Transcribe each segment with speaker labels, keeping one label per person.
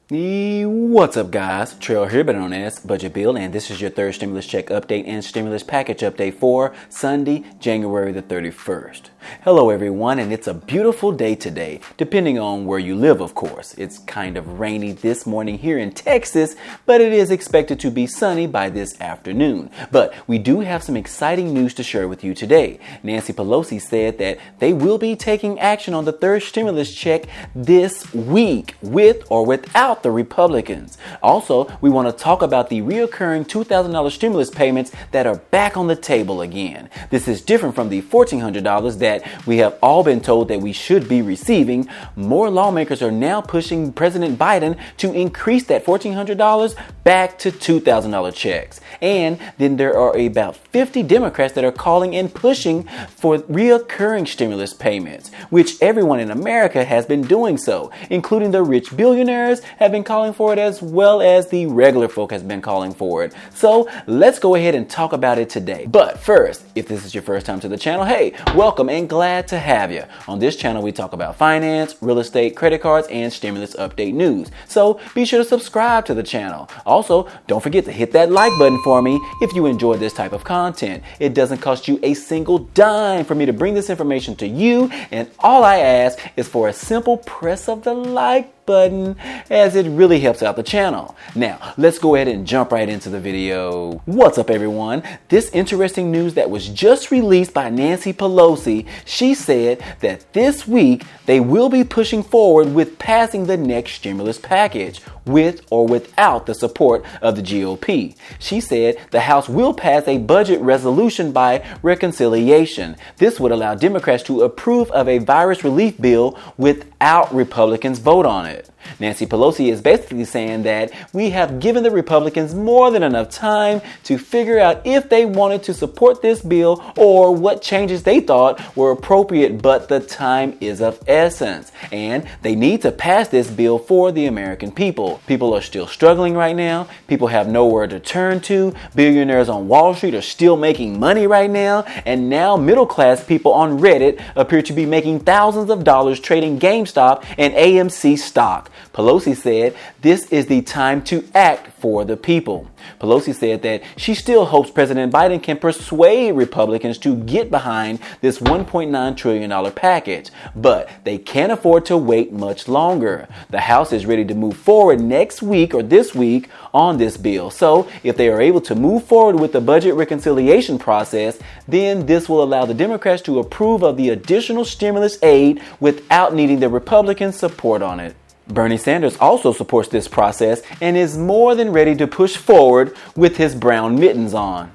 Speaker 1: What's up, guys? Trail here, better known as Budget Bill, and this is your third stimulus check update and stimulus package update for Sunday, January the 31st. Hello, everyone, and it's a beautiful day today, depending on where you live, of course. It's kind of rainy this morning here in Texas, but it is expected to be sunny by this afternoon. But we do have some exciting news to share with you today. Nancy Pelosi said that they will be taking action on the third stimulus check this week, with or without the Republicans. Also, we want to talk about the reoccurring $2,000 stimulus payments that are back on the table again. This is different from the $1,400 that we have all been told that we should be receiving. More lawmakers are now pushing President Biden to increase that $1,400 back to $2,000 checks. And then there are about 50 Democrats that are calling and pushing for reoccurring stimulus payments, which everyone in America has been doing so, including the rich billionaires have been calling for it, as well as the regular folk has been calling for it. So let's go ahead and talk about it today. But first, if this is your first time to the channel, hey, welcome and glad to have you. On this channel, we talk about finance, real estate, credit cards, and stimulus update news. So be sure to subscribe to the channel. Also, don't forget to hit that like button for me if you enjoy this type of content. It doesn't cost you a single dime for me to bring this information to you, and all I ask is for a simple press of the like button, as it really helps out the channel. Now, let's go ahead and jump right into the video. What's up, everyone? This interesting news that was just released by Nancy Pelosi. She said that this week they will be pushing forward with passing the next stimulus package, with or without the support of the GOP. She said the House will pass a budget resolution by reconciliation. This would allow Democrats to approve of a virus relief bill without Republicans vote on it. Nancy Pelosi is basically saying that we have given the Republicans more than enough time to figure out if they wanted to support this bill or what changes they thought were appropriate, but the time is of essence, and they need to pass this bill for the American people. People are still struggling right now. People have nowhere to turn to. Billionaires on Wall Street are still making money right now, and now middle-class people on Reddit appear to be making thousands of dollars trading GameStop and AMC stock. Pelosi said this is the time to act for the people. Pelosi said that she still hopes President Biden can persuade Republicans to get behind this $1.9 trillion package, but they can't afford to wait much longer. The House is ready to move forward next week or this week on this bill. So if they are able to move forward with the budget reconciliation process, then this will allow the Democrats to approve of the additional stimulus aid without needing the Republicans' support on it. Bernie Sanders also supports this process and is more than ready to push forward with his brown mittens on.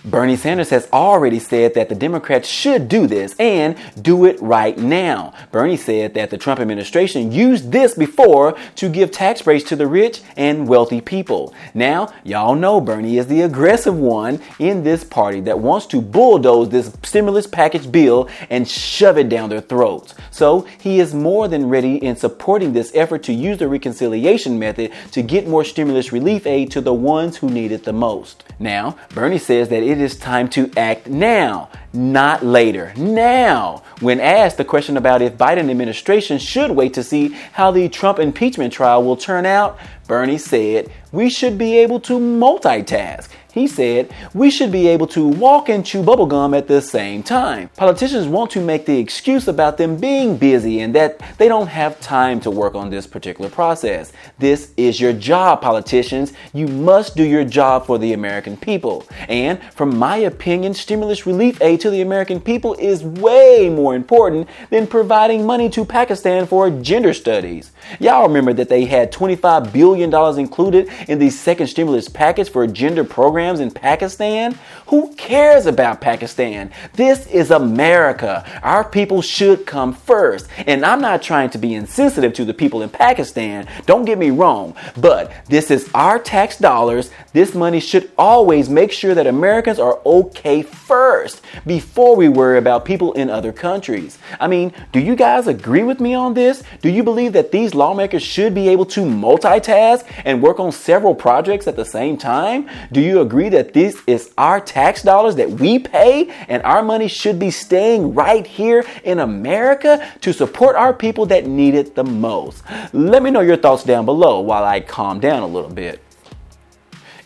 Speaker 1: Bernie Sanders has already said that the Democrats should do this and do it right now. Bernie said that the Trump administration used this before to give tax breaks to the rich and wealthy people. Now, y'all know Bernie is the aggressive one in this party that wants to bulldoze this stimulus package bill and shove it down their throats. So he is more than ready in supporting this effort to use the reconciliation method to get more stimulus relief aid to the ones who need it the most. Now, Bernie says that it is time to act now, not later. Now, when asked the question about if Biden administration should wait to see how the Trump impeachment trial will turn out, Bernie said we should be able to multitask. He said we should be able to walk and chew bubblegum at the same time. Politicians want to make the excuse about them being busy and that they don't have time to work on this particular process. This is your job, politicians. You must do your job for the American people. And from my opinion, stimulus relief aid to the American people is way more important than providing money to Pakistan for gender studies. Y'all remember that they had $25 billion included in the second stimulus package for gender programs in Pakistan? Who cares about Pakistan? This is America. Our people should come first. And I'm not trying to be insensitive to the people in Pakistan. Don't get me wrong. But this is our tax dollars. This money should always make sure that Americans are okay first before we worry about people in other countries. I mean, do you guys agree with me on this? Do you believe that these lawmakers should be able to multitask and work on several projects at the same time? Do you agree agree that this is our tax dollars that we pay and our money should be staying right here in America to support our people that need it the most? Let me know your thoughts down below while I calm down a little bit.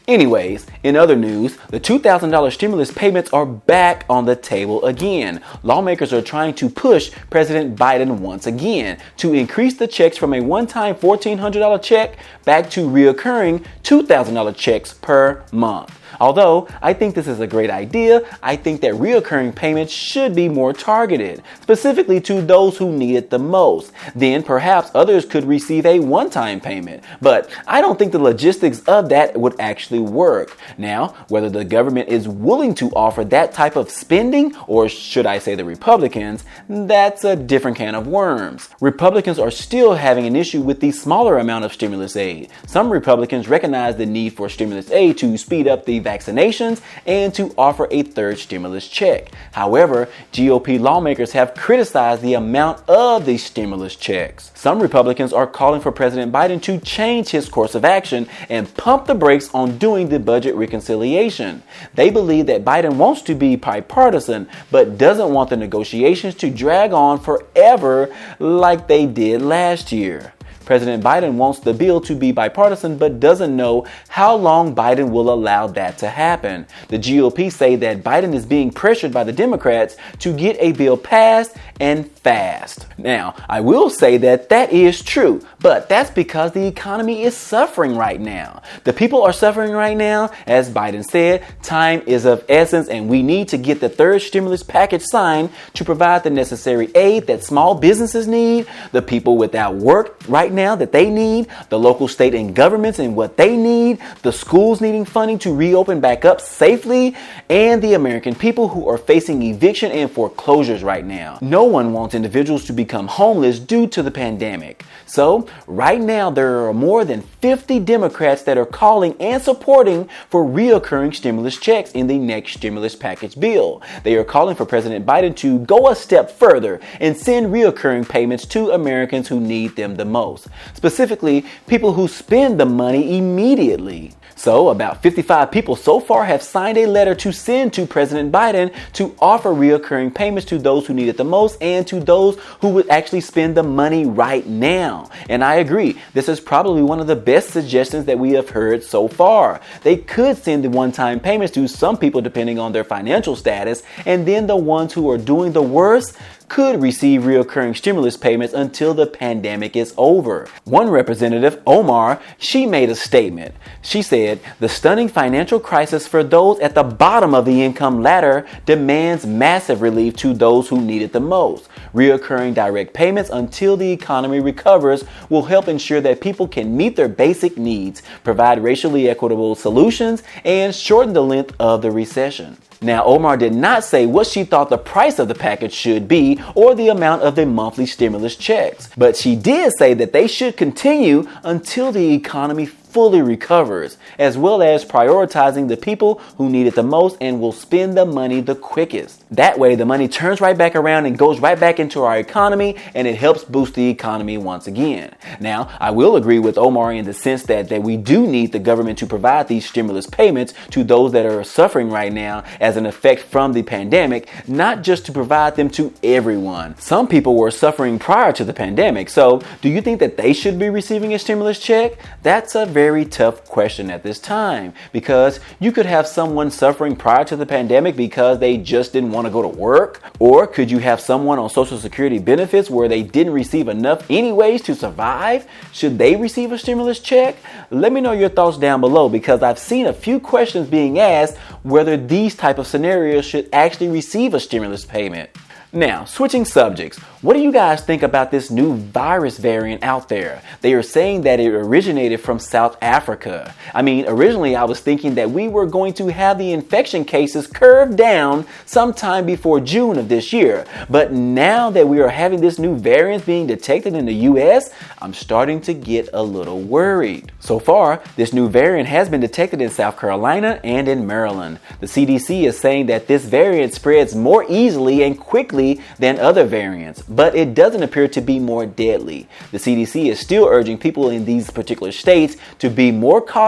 Speaker 1: Anyways, in other news, the $2,000 stimulus payments are back on the table again. Lawmakers are trying to push President Biden once again to increase the checks from a one-time $1,400 check back to reoccurring $2,000 checks per month. Although I think this is a great idea, I think that reoccurring payments should be more targeted, specifically to those who need it the most. Then perhaps others could receive a one-time payment, but I don't think the logistics of that would actually work. Now, whether the government is willing to offer that type of spending, or should I say the Republicans, that's a different can of worms. Republicans are still having an issue with the smaller amount of stimulus aid. Some Republicans recognize the need for stimulus aid to speed up the vaccinations and to offer a third stimulus check. However, GOP lawmakers have criticized the amount of these stimulus checks. Some Republicans are calling for President Biden to change his course of action and pump the brakes on doing the budget reconciliation. They believe that Biden wants to be bipartisan, but doesn't want the negotiations to drag on forever like they did last year. President Biden wants the bill to be bipartisan, but doesn't know how long Biden will allow that to happen. The GOP say that Biden is being pressured by the Democrats to get a bill passed and fast. Now, I will say that that is true, but that's because the economy is suffering right now. The people are suffering right now. As Biden said, time is of essence, and we need to get the third stimulus package signed to provide the necessary aid that small businesses need, the people without work right now that they need, the local, state, and governments and what they need, the schools needing funding to reopen back up safely, and the American people who are facing eviction and foreclosures right now. No one wants individuals to become homeless due to the pandemic. So right now there are more than 50 Democrats that are calling and supporting for reoccurring stimulus checks in the next stimulus package bill. They are calling for President Biden to go a step further and send reoccurring payments to Americans who need them the most. Specifically, people who spend the money immediately. So about 55 people so far have signed a letter to send to President Biden to offer reoccurring payments to those who need it the most and to those who would actually spend the money right now. And I agree, this is probably one of the best suggestions that we have heard so far. They could send the one-time payments to some people depending on their financial status, and then the ones who are doing the worst could receive reoccurring stimulus payments until the pandemic is over. One representative, Omar, she made a statement. She said, "The stunning financial crisis for those at the bottom of the income ladder demands massive relief to those who need it the most. Reoccurring direct payments until the economy recovers will help ensure that people can meet their basic needs, provide racially equitable solutions, and shorten the length of the recession." Now, Omar did not say what she thought the price of the package should be or the amount of the monthly stimulus checks, but she did say that they should continue until the economy fully recovers, as well as prioritizing the people who need it the most and will spend the money the quickest. That way, the money turns right back around and goes right back into our economy, and it helps boost the economy once again. Now, I will agree with Omar in the sense that we do need the government to provide these stimulus payments to those that are suffering right now as an effect from the pandemic, not just to provide them to everyone. Some people were suffering prior to the pandemic, so do you think that they should be receiving a stimulus check? That's a very tough question at this time, because you could have someone suffering prior to the pandemic because they just didn't want to go to work, or could you have someone on Social Security benefits where they didn't receive enough anyways to survive? Should they receive a stimulus check? Let me know your thoughts down below, because I've seen a few questions being asked whether these type of scenarios should actually receive a stimulus payment. Now, switching subjects, what do you guys think about this new virus variant out there? They are saying that it originated from South Africa. I mean, originally I was thinking that we were going to have the infection cases curved down sometime before June of this year. But now that we are having this new variant being detected in the US, I'm starting to get a little worried. So far, this new variant has been detected in South Carolina and in Maryland. The CDC is saying that this variant spreads more easily and quickly quickly than other variants, but it doesn't appear to be more deadly. The CDC is still urging people in these particular states to be more cautious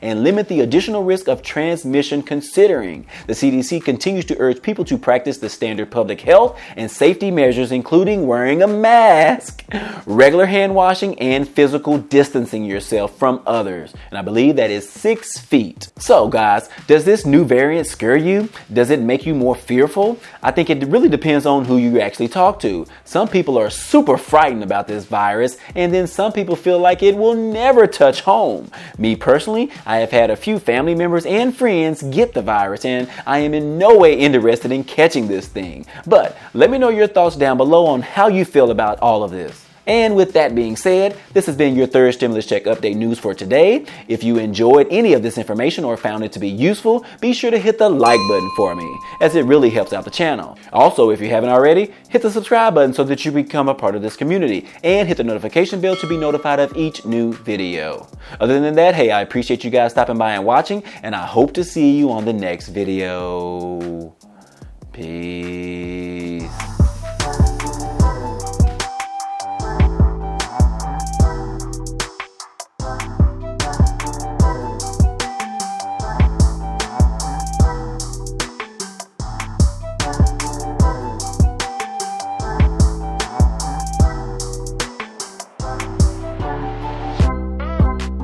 Speaker 1: and limit the additional risk of transmission considering. The CDC continues to urge people to practice the standard public health and safety measures, including wearing a mask, regular hand washing, and physical distancing yourself from others. And I believe that is 6 feet. So guys, does this new variant scare you? Does it make you more fearful? I think it really depends on who you actually talk to. Some people are super frightened about this virus, and then some people feel like it will never touch home. Me personally, I have had a few family members and friends get the virus, and I am in no way interested in catching this thing. But let me know your thoughts down below on how you feel about all of this. And with that being said, this has been your third stimulus check update news for today. If you enjoyed any of this information or found it to be useful, be sure to hit the like button for me, as it really helps out the channel. Also, if you haven't already, hit the subscribe button so that you become a part of this community, and hit the notification bell to be notified of each new video. Other than that, hey, I appreciate you guys stopping by and watching, and I hope to see you on the next video. Peace.